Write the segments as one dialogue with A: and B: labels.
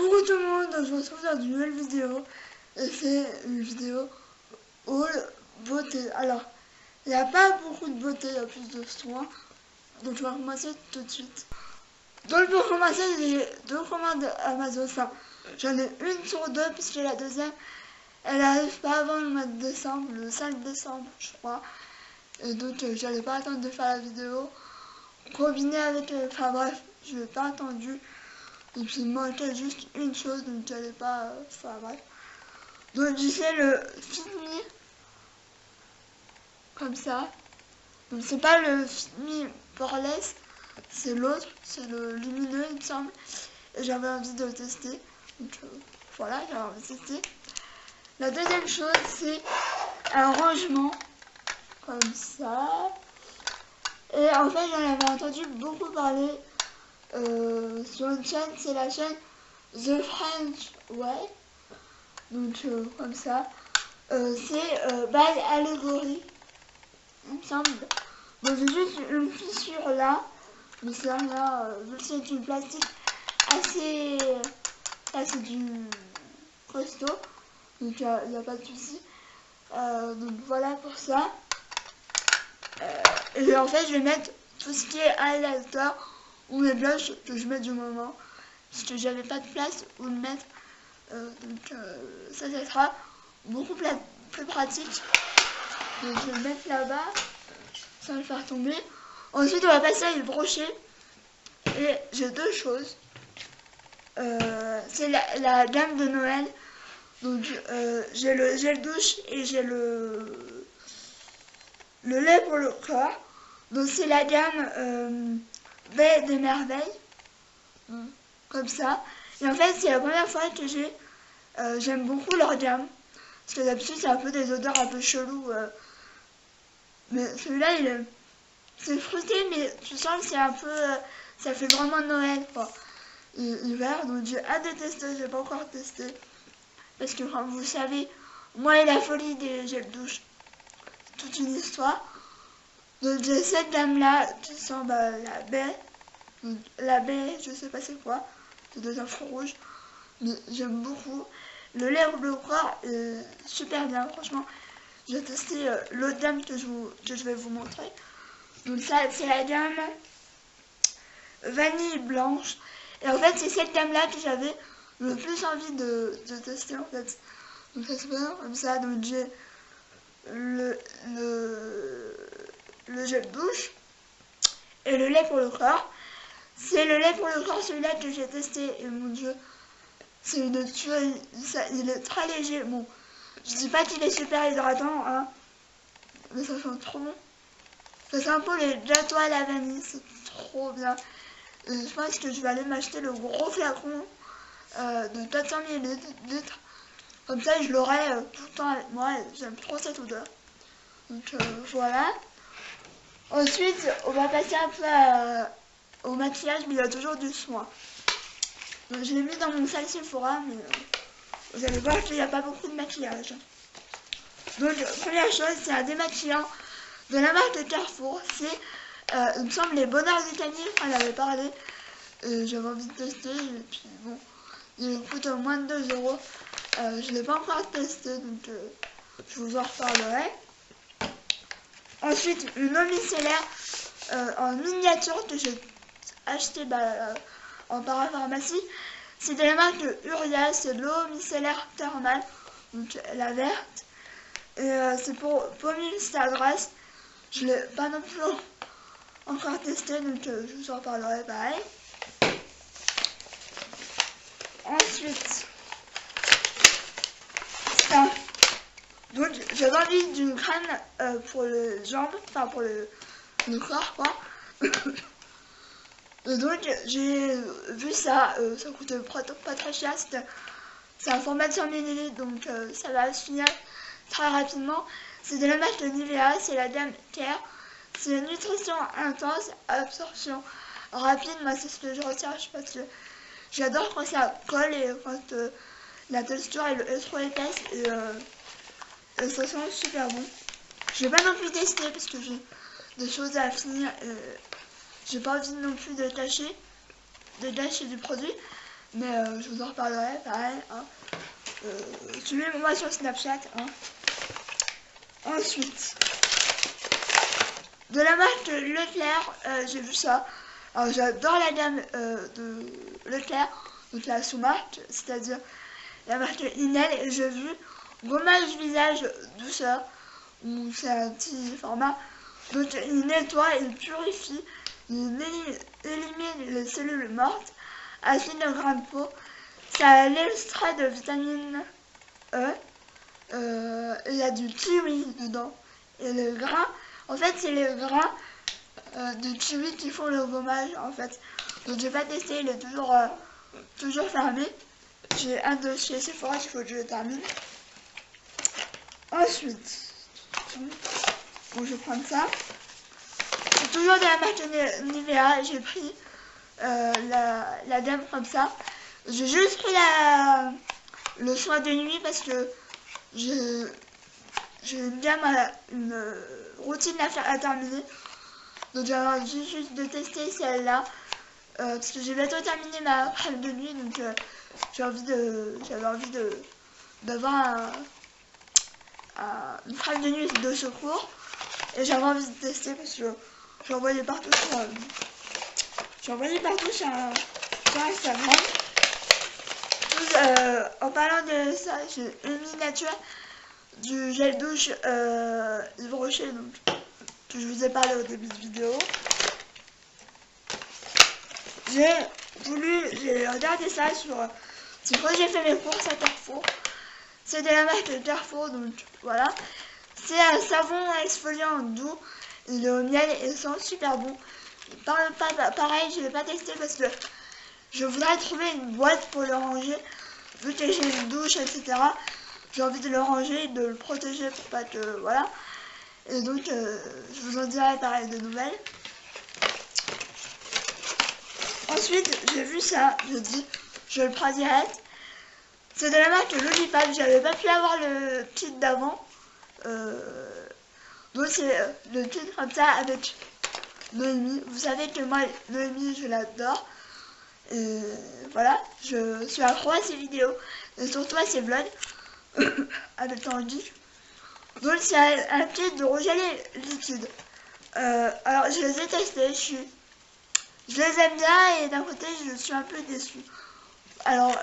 A: Coucou tout le monde, je vous retrouve dans une nouvelle vidéo. Et c'est une vidéo haul beauté. Alors, il n'y a pas beaucoup de beauté, il y a plus de soins. Donc je vais commencer tout de suite. Donc pour commencer, j'ai deux commandes Amazon. Enfin, j'en ai une sur deux puisque la deuxième, elle n'arrive pas avant le mois de décembre, le 5 décembre je crois. Et donc j'allais pas attendre de faire la vidéo. Combiné avec, enfin bref, je n'ai pas attendu. Et puis il me manquait juste une chose, donc j'allais pas faire bref. Donc j'ai fait le fini comme ça. Donc c'est pas le fini poreless, c'est l'autre, c'est le lumineux il me semble. Et j'avais envie de le tester. Donc voilà, j'avais envie de tester. La deuxième chose c'est un rangement comme ça. Et en fait j'en avais entendu beaucoup parler sur une chaîne, c'est la chaîne The French Way. Donc comme ça. C'est by Allegory, il me semble. Donc j'ai juste une fissure là. Mais c'est rien, vu que c'est du plastique assez... Là c'est du costaud. Donc il n'y a pas de souci. Donc voilà pour ça. Et en fait je vais mettre tout ce qui est highlighter ou les blushs que je mets du moment. Parce que j'avais pas de place où le mettre. Donc ça sera beaucoup plus pratique. Donc je vais le mettre là-bas sans le faire tomber. Ensuite on va passer à le brocher. Et j'ai deux choses. C'est la gamme de Noël. Donc j'ai le gel douche et j'ai le lait pour le corps. Donc c'est la gamme Baie des merveilles. Comme ça. Et en fait c'est la première fois que j'aime beaucoup leur gamme. Parce que d'habitude c'est un peu des odeurs un peu cheloues. Mais celui-là c'est fruité, mais tu sens que c'est un peu... ça fait vraiment Noël quoi. Hiver, donc j'ai hâte de tester, j'ai pas encore testé. Parce que comme vous savez, moi et la folie des gels douche, toute une histoire. Donc j'ai cette gamme là qui sent la baie. Donc, la baie, je sais pas c'est quoi. C'est des infos rouges. Mais j'aime beaucoup. Le lait au bleu corps est super bien, franchement. J'ai testé l'autre gamme que je vais vous montrer. Donc ça, c'est la gamme vanille blanche. Et en fait, c'est cette gamme-là que j'avais le plus envie de tester en fait. Donc ça se passe comme ça. Donc j'ai le gel douche et le lait pour le corps. C'est le lait pour le corps, celui-là que j'ai testé. Et mon dieu, c'est une tuerie. Il est très léger. Bon, je dis pas qu'il est super hydratant, hein, mais ça sent trop bon. Ça sent un peu les gâteaux à la vanille, c'est trop bien. Et je pense que je vais aller m'acheter le gros flacon de 400 ml. Comme ça, je l'aurai tout le temps avec moi. J'aime trop cette odeur. Donc voilà. Ensuite, on va passer un peu au maquillage, mais il y a toujours du soin. Donc, je l'ai mis dans mon sac Sephora, mais vous allez voir qu'il n'y a pas beaucoup de maquillage. Donc, première chose, c'est un démaquillant de la marque Carrefour. C'est, il me semble, les bonheurs du Camille. On avait parlé. J'avais envie de tester. Et puis, bon, il coûte moins de 2 €. Je ne l'ai pas encore testé, donc je vous en reparlerai. Ensuite, une eau micellaire en miniature que j'ai acheté en parapharmacie. C'est de la marque Urias, c'est de l'eau micellaire thermale, donc la verte. Et c'est pour Pommes Stadras. Je ne l'ai pas non plus encore testé, donc je vous en parlerai pareil. Ensuite, ça. Donc j'avais envie d'une crème pour les jambes, enfin pour le corps quoi. Et donc j'ai vu ça, ça coûtait pas très cher, c'est un format de 100 ml, donc ça va se finir très rapidement. C'est de la marque Nivea, c'est la gamme Care. C'est une nutrition intense, absorption rapide. Moi c'est ce que je recherche parce que j'adore quand ça colle et quand la texture est trop épaisse et ça sent super bon. Je vais pas non plus tester parce que j'ai des choses à finir. J'ai pas envie non plus de tâcher du produit. mais je vous en reparlerai, pareil. Hein. Suivez-moi sur Snapchat. Hein. Ensuite, de la marque Leclerc, j'ai vu ça. Alors j'adore la gamme de Leclerc, donc la sous-marque, c'est-à-dire la marque Inel, et j'ai vu gommage visage douceur, où c'est un petit format. Donc il nettoie, il purifie, il élimine les cellules mortes, acide de grain de peau, ça a l'extrait de vitamine E, il y a du kiwi dedans, et le gras, en fait c'est les gras de kiwi qui font le gommage en fait. Donc j'ai pas testé, il est toujours fermé. J'ai un dossier Sephora qu'il faut que je le termine. Ensuite, bon, je vais prendre ça. C'est toujours de la marque Nivea. J'ai pris la gamme comme ça. J'ai juste pris le soin de nuit parce que j'ai bien une routine à terminer. Donc j'avais envie juste de tester celle-là. Parce que j'ai bientôt terminé ma crème de nuit. Donc j'avais envie d'avoir une crème de nuit de secours. Et j'avais envie de tester parce que j'en voyais partout sur Instagram. En parlant de ça, j'ai une miniature du gel douche Yves Rocher, donc que je vous ai parlé au début de vidéo. J'ai regardé ça sur quand j'ai fait mes courses à Carrefour. C'est de la marque Carrefour, donc voilà. C'est un savon exfoliant doux, il est au miel et il sent super bon. Pareil, je ne l'ai pas testé parce que je voudrais trouver une boîte pour le ranger. Vu que j'ai une douche, etc. J'ai envie de le ranger et de le protéger pour pas que... Voilà. Et donc, je vous en dirai pareil de nouvelles. Ensuite, j'ai vu ça, je dis, je le prends direct. C'est de la marque Lollipop, j'avais pas pu avoir le kit d'avant. Donc c'est le kit comme ça avec Noémie. Vous savez que moi, Noémie, je l'adore. Et voilà, je suis accro à ses vidéos. Et surtout à ses vlogs. Avec Tanguy. Donc c'est un kit de rouge à lèvres liquide. Alors je les ai testés, je les aime bien et d'un côté je suis un peu déçue. Alors,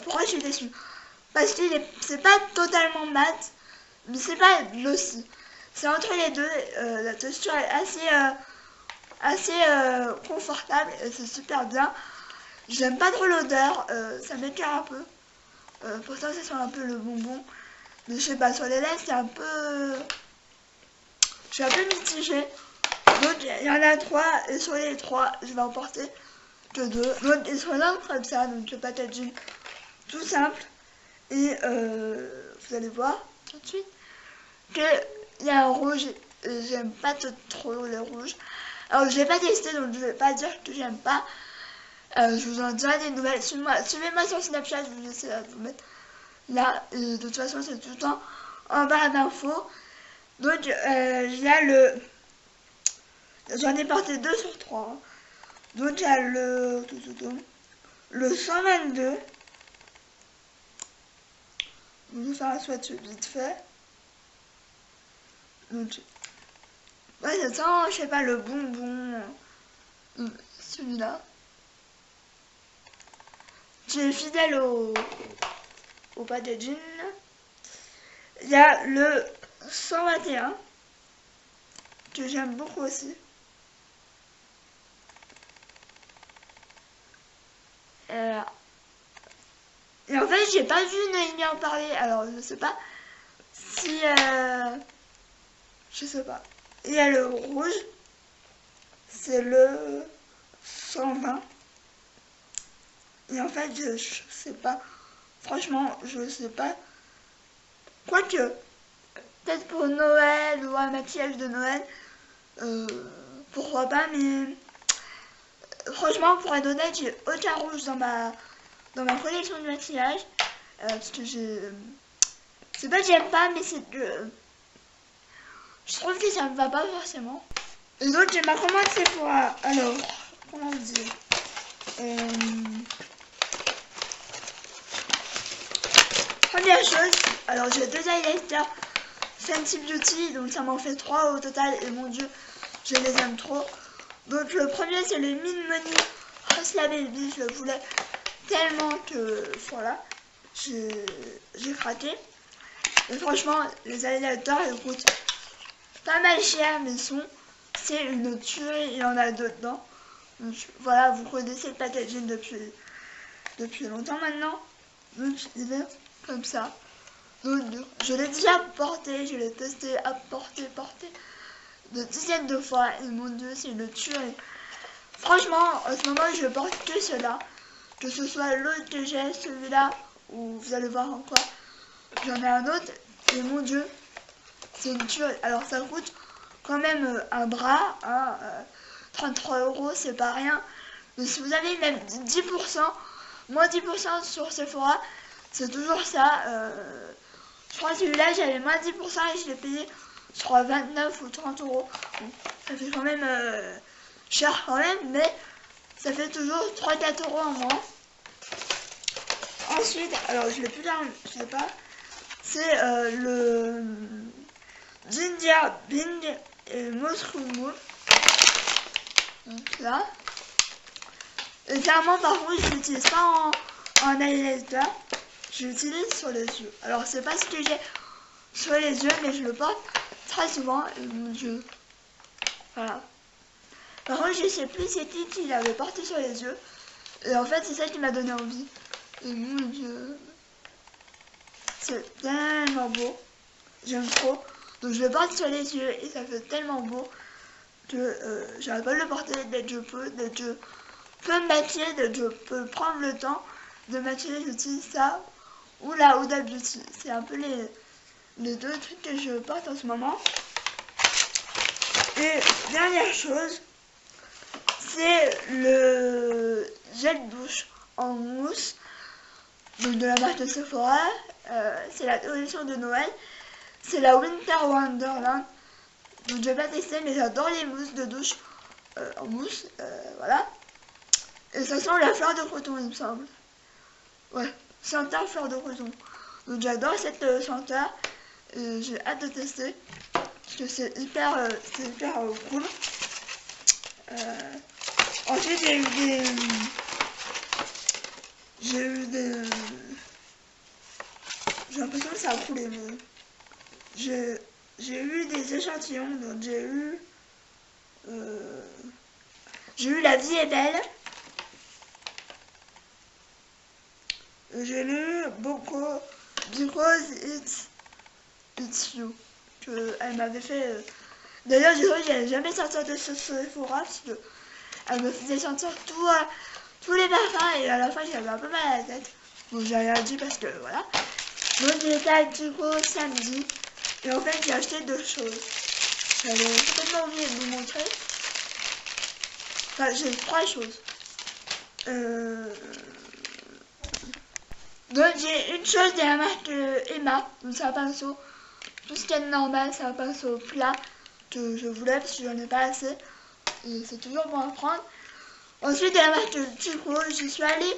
A: pourquoi je suis déçue? Parce que c'est pas totalement mat, mais c'est pas glossy. C'est entre les deux, la texture est assez confortable et c'est super bien. J'aime pas trop l'odeur, ça m'écœure un peu. Pourtant ça sent un peu le bonbon. Mais je sais pas, sur les lèvres c'est un peu... Je suis un peu mitigée. Donc il y en a 3 et sur les 3 je vais en porter que 2. Donc ils sont là comme ça, donc le packaging tout simple. Et vous allez voir tout de suite qu'il y a un rouge et j'aime pas trop les rouges. Alors je l'ai pas testé donc je vais pas dire que j'aime pas. Je vous en dirai des nouvelles. Suivez-moi sur Snapchat, je vais essayer de vous mettre là. Et de toute façon c'est tout le temps en barre d'infos. Donc j'en ai porté 2 sur 3. Hein. Donc il y a le 122. Je vais faire un swatch vite fait. Donc ouais, ça sent, je sais pas, le bonbon. Celui-là. J'ai fidèle au packaging. Il y a le 121 que j'aime beaucoup aussi. Et en fait, j'ai pas vu Noémie en parler, alors je sais pas si... je sais pas. Il y a le rouge, c'est le 120. Et en fait, je sais pas. Franchement, je sais pas. Quoique, peut-être pour Noël ou un maquillage de Noël, pourquoi pas, mais franchement, pour être honnête, j'ai aucun rouge dans ma collection de maquillage. Parce que c'est pas que j'aime pas, mais c'est que je trouve que ça me va pas forcément. Et donc j'ai ma commande Sephora. Alors, comment dire, Première chose, alors j'ai 2 highlighters Fenty Beauty, donc ça m'en fait 3 au total, et mon dieu, je les aime trop. Donc le premier c'est le Min Money Hustla Baby, je le voulais tellement que voilà, j'ai craqué. Et franchement, les highlighters ils coûtent pas mal cher, mais c'est une tuerie, il y en a dedans. Donc voilà, vous connaissez le packaging depuis longtemps maintenant. Donc il est comme ça. Donc je l'ai déjà porté, je l'ai testé à porter de dizaines de fois. Et mon dieu, c'est une tuerie. Franchement, en ce moment, je porte que cela. Que ce soit l'autre que j'ai, celui-là, ou vous allez voir encore. J'en ai un autre, et mon dieu, c'est une tuerie. Alors ça coûte quand même un bras, hein, 33 €, c'est pas rien. Mais si vous avez même 10%, moins 10% sur Sephora, c'est toujours ça. Je crois que celui-là, j'avais moins 10% et je l'ai payé, je crois, 29 ou 30 €. Bon, ça fait quand même cher quand même, mais ça fait toujours 3-4 € en moins. Ensuite, alors je l'ai plus là, je sais pas, c'est le Ginger Bing et Mushroom. Donc là. Et clairement, par contre, je l'utilise pas en highlighter, je l'utilise sur les yeux. Alors, c'est pas ce que j'ai sur les yeux, mais je le porte très souvent. Et mon dieu. Voilà. Par contre, je sais plus c'est qui l'avait porté sur les yeux. Et en fait, c'est ça qui m'a donné envie. Et mon dieu. C'est tellement beau. J'aime trop. Donc, je le porte sur les yeux et ça fait tellement beau que j'arrive pas à le porter dès que je peux, dès que je peux me maquiller, dès que je peux prendre le temps de maquiller, j'utilise ça ou la Huda Beauty. C'est un peu les deux trucs que je porte en ce moment. Et dernière chose, c'est le gel douche en mousse, donc de la marque Sephora. C'est la collection de Noël. C'est la Winter Wonderland. Donc je vais pas tester, mais j'adore les mousses de douche en mousse. Voilà. Et ça sent la fleur de coton, il me semble. Ouais, senteur fleur de coton. Donc j'adore cette senteur. Et j'ai hâte de tester. Parce que c'est hyper cool. Ensuite j'ai eu des... J'ai l'impression que ça a coulé, mais... J'ai eu des échantillons, donc j'ai eu La Vie est belle. J'ai lu beaucoup Because It's You, qu'elle m'avait fait. D'ailleurs, j'ai cru qu'elle n'allait jamais sortir de ce Sephora parce qu'elle me faisait sentir tous les parfums et à la fin j'avais un peu mal à la tête. Bon, j'ai rien dit parce que voilà. Donc j'ai été à Kiko samedi et en fait j'ai acheté 2 choses. J'avais complètement oublié de vous montrer. Enfin, j'ai 3 choses. Donc j'ai une chose de la marque Emma, donc c'est un pinceau, tout ce qu'il y a de normal, c'est un pinceau plat que je voulais parce que j'en ai pas assez et c'est toujours bon à prendre. Ensuite de la marque Kiko, j'y suis allée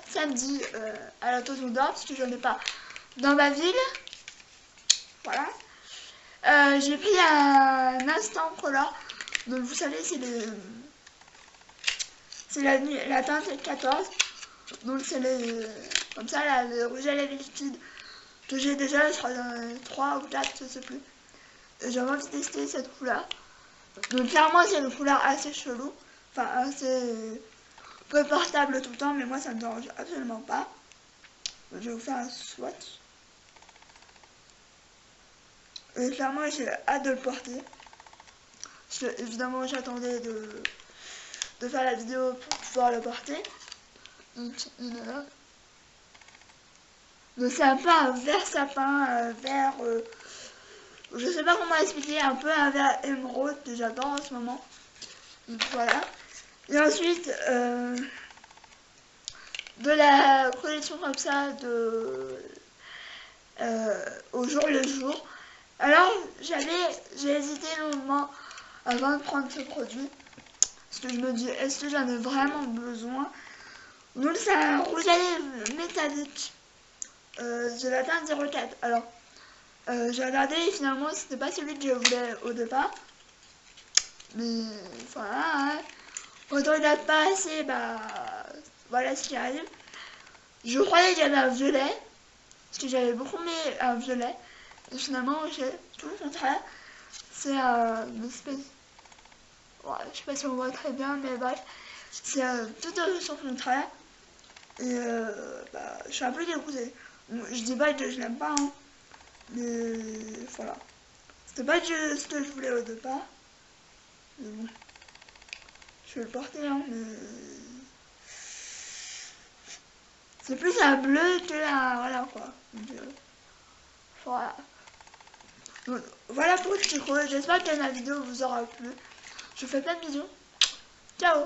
A: samedi à la Toison d'Or parce que j'en ai pas dans ma ville. Voilà. J'ai pris un Instant Color, donc vous savez c'est la teinte 14. Donc c'est comme ça là, le rouge à lèvres liquide que j'ai déjà, je crois dans 3 ou 4, je sais plus. J'avais envie de tester cette couleur. Donc clairement c'est une couleur assez chelou, enfin assez peu portable tout le temps, mais moi ça me dérange absolument pas. Donc, je vais vous faire un swatch. Et clairement j'ai hâte de le porter. Parce que évidemment j'attendais de faire la vidéo pour pouvoir le porter. Donc il est là. Donc c'est un peu un vert sapin, un vert, je sais pas comment expliquer, un peu un vert émeraude que j'adore en ce moment. Donc voilà. Et ensuite, de la collection comme ça, au jour le jour. Alors j'ai hésité longuement avant de prendre ce produit. Parce que je me dis, est-ce que j'en ai vraiment besoin? Donc c'est un rouge à lèvres métallique de la teinte 04. Alors, j'ai regardé et finalement c'était pas celui que je voulais au départ. Mais voilà, hein. Quand on regarde pas assez, bah voilà ce qui arrive. Je croyais qu'il y avait un violet, parce que j'avais beaucoup aimé un violet. Et finalement, j'ai tout le contraire. C'est une espèce... Ouais, je sais pas si on voit très bien, mais bref. C'est tout son contraire. Et bah, je suis un peu dégoûtée. Je dis pas que je l'aime pas, hein, mais voilà. C'était pas ce que je voulais au départ. Mais bon, je vais le porter, hein, mais... C'est plus un bleu que un... Voilà, quoi. Donc, voilà. Donc, voilà pour ce que j'espère que la vidéo vous aura plu. Je vous fais plein de bisous. Ciao.